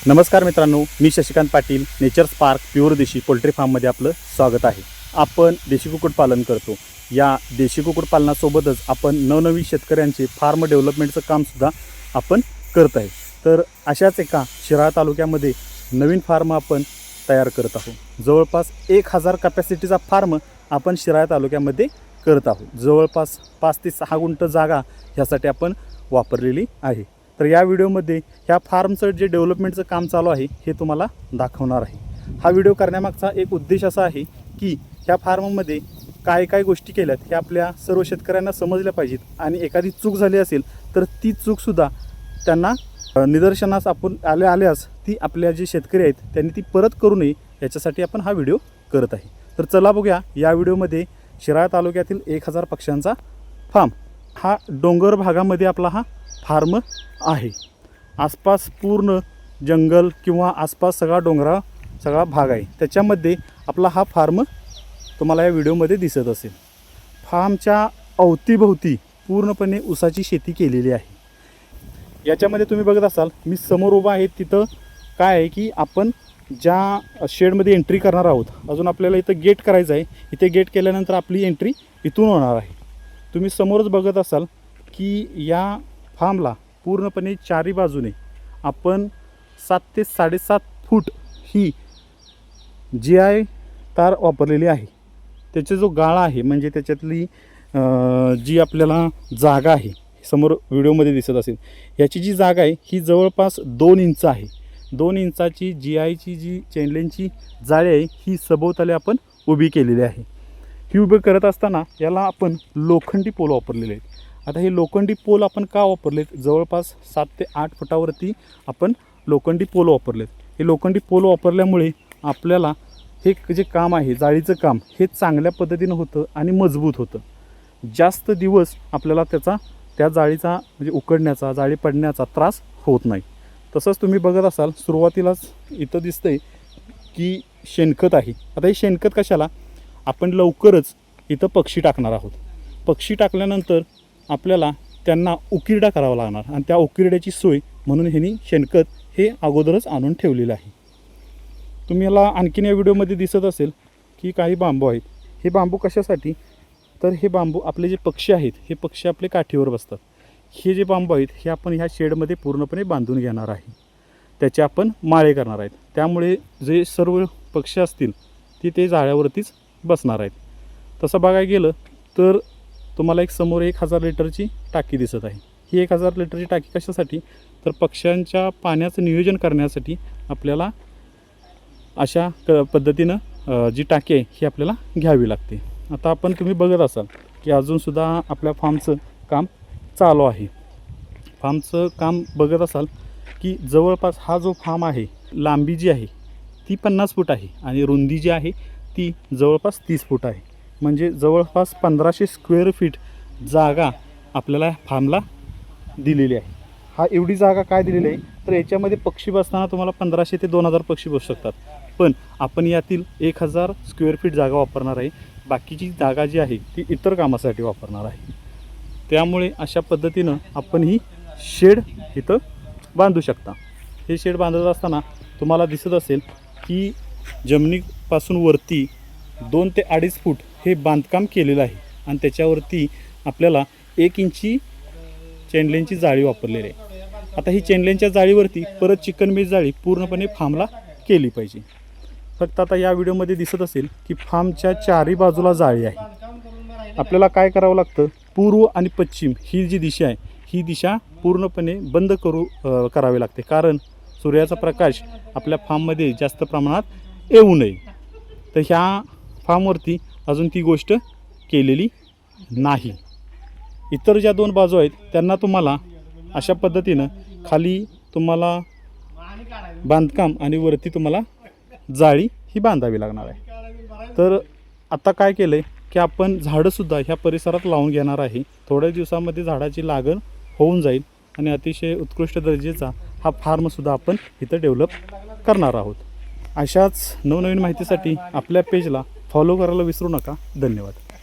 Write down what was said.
नमस्कार मित्रांनो, मी Shashikant Patil, nature spark pure देशी पोल्ट्री फार्ममध्ये आपलं स्वागत आहे. आपण देशी कुक्कुटपालन करतो. या देशी कुक्कुटपालनासोबतच आपण नवनवीन शेतकऱ्यांचे फार्म डेव्हलपमेंटचं कामसुद्धा आपण करत आहे. तर अशाच एका शिराळा तालुक्यामध्ये नवीन फार्म आपण तयार करत आहोत. जवळपास 1000 कॅपॅसिटीचा फार्म आपण शिराळा तालुक्यामध्ये करत आहोत. जवळपास 5 ते 6 गुंठ जागा ह्यासाठी आपण वापरलेली आहे. तर या व्हिडिओमध्ये ह्या फार्मचं जे डेव्हलपमेंटचं काम चालू आहे हे तुम्हाला दाखवणार आहे. हा व्हिडिओ करण्यामागचा एक उद्देश असा आहे की ह्या फार्ममध्ये काय काय गोष्टी केल्यात हे आपल्या सर्व शेतकऱ्यांना समजल्या पाहिजेत आणि एखादी चूक झाली असेल तर ती चूकसुद्धा त्यांना निदर्शनास आपण आल्यास ती आपल्या जे शेतकरी आहेत त्यांनी ती परत करू नये याच्यासाठी आपण हा व्हिडिओ करत आहे. तर चला बघूया या व्हिडिओमध्ये शिराळा तालुक्यातील 1000 पक्ष्यांचा फार्म. हा डोंगर भागामध्ये आपला हा फार्म आहे. आसपास पूर्ण जंगल किंवा आसपास सगळा भाग आहे. त्याच्यामध्ये आपला हा फार्म तुम्हाला या व्हिडिओमध्ये दिसत असेल. फार्मच्या अवतीभोवती पूर्णपणे ऊसाची शेती केलेली आहे. याच्यामध्ये तुम्ही बघत असाल मी समोर उभा आहे तिथं काय आहे की आपण ज्या शेडमध्ये एंट्री करणार आहोत, अजून आपल्याला इथं गेट करायचं आहे. इथे गेट केल्यानंतर आपली एंट्री इथून होणार आहे. तुम्ही समोरच बघत असाल की या फार्मला पूर्णपणे चारी बाजूने आपण 7 ते 7.5 फूट ही GI तार वापरलेली आहे. त्याचा जो गाळा आहे म्हणजे त्याच्यातली जी आपल्याला जागा आहे समोर व्हिडिओमध्ये दिसत असेल, याची जी जागा आहे ही जवळपास 2 इंच आहे. 2 इंचाची GIची जी चेनलेनची जाळी आहे ही सभोवताली आपण उभी केलेली आहे. ही उभी करत असताना याला आपण लोखंडी पोल वापरलेले आहेत. आता हे लोखंडी पोल आपण का वापरलेत? जवळपास 7 ते 8 फुटावरती आपण लोखंडी पोल वापरलेत. हे लोखंडी पोल वापरल्यामुळे आपल्याला हे जे काम आहे जाळीचं काम हे चांगल्या पद्धतीनं होतं आणि मजबूत होतं. जास्त दिवस आपल्याला त्या जाळीचा म्हणजे उकडण्याचा, जाळी पडण्याचा त्रास होत नाही. तसंच तुम्ही बघत असाल सुरुवातीलाच इथं दिसतंय की शेणखत आहे. आता हे शेणखत कशाला? आपण लवकरच इथं पक्षी टाकणार आहोत. पक्षी टाकल्यानंतर आपल्याला त्यांना उकिरडा करावा लागणार आणि त्या उकिरड्याची सोय म्हणून ह्यांनी शेणखत हे अगोदरच आणून ठेवलेलं आहे. तुम्हाला आणखीन या व्हिडिओमध्ये दिसत असेल की काही बांबू आहेत. हे बांबू कशासाठी? तर हे बांबू आपले जे पक्षी आहेत हे पक्षी आपले काठीवर बसतात. हे जे बांबू आहेत हे आपण ह्या शेडमध्ये पूर्णपणे बांधून घेणार आहे. त्याचे आपण माळे करणार आहेत. त्यामुळे जे सर्व पक्षी असतील ते जाळ्यावरतीच बसणार आहेत. तसं बघायला गेलं तर तुम्हाला एक समोर 1000 लिटरची टाकी दिसत आहे. ही 1000 लिटरची टाकी कशासाठी? तर पक्ष्यांच्या पाण्याचं नियोजन करण्यासाठी आपल्याला अशा पद्धतीनं जी टाकी आहे ही आपल्याला घ्यावी लागते. आता तुम्ही बघत असाल की अजूनसुद्धा आपल्या फार्मचं काम चालू आहे. फार्मचं काम बघत असाल की जवळपास हा जो फार्म आहे लांबी जी आहे ती 50 फूट आहे आणि रुंदी जी आहे ती जवळपास 30 फूट आहे. म्हणजे जवळपास 1500 स्क्वेअर फीट जागा आपल्याला फार्मला दिलेली आहे. हा एवढी जागा काय दिलेली आहे? तर याच्यामध्ये पक्षी बसताना तुम्हाला 1500 ते 2000 पक्षी बसू शकतात. पण आपण यातील 1000 स्क्वेअर फीट जागा वापरणार आहे. बाकीची जागा जी आहे ती इतर कामासाठी वापरणार आहे. त्यामुळे अशा पद्धतीनं आपण ही शेड इथं बांधू शकता. हे शेड बांधत असताना तुम्हाला दिसत असेल की जमिनीपासून वरती 2 ते 2.5 फूट हे बांधकाम केलेलं आहे आणि त्याच्यावरती आपल्याला 1 इंची चेनलेनची जाळी वापरलेली आहे. आता ही चेनलेनच्या जाळीवरती परत चिकन मेज जाळी पूर्णपणे फार्मला केली पाहिजे. फक्त आता या व्हिडिओमध्ये दिसत असेल की फार्मच्या चारी बाजूला जाळी आहे. आपल्याला काय करावं लागतं? पूर्व आणि पश्चिम ही जी दिशा आहे ही दिशा पूर्णपणे बंद करावी लागते. कारण सूर्याचा प्रकाश आपल्या फार्ममध्ये जास्त प्रमाणात येऊ नये. तर ह्या फार्मवरती अजून ती गोष्ट केलेली नाही. इतर ज्या 2 बाजू आहेत त्यांना तुम्हाला अशा पद्धतीनं खाली तुम्हाला बांधकाम आणि वरती तुम्हाला जाळी ही बांधावी लागणार आहे. तर आता काय केलं आहे की आपण झाडंसुद्धा ह्या परिसरात लावून घेणार आहे. थोड्या दिवसामध्ये झाडाची लागण होऊन जाईल आणि अतिशय उत्कृष्ट दर्जाचा हा फार्मसुद्धा आपण इथं डेव्हलप करणार आहोत. अशाच नवनवीन माहितीसाठी आपल्या पेजला फॉलो करायला विसरू नका. धन्यवाद.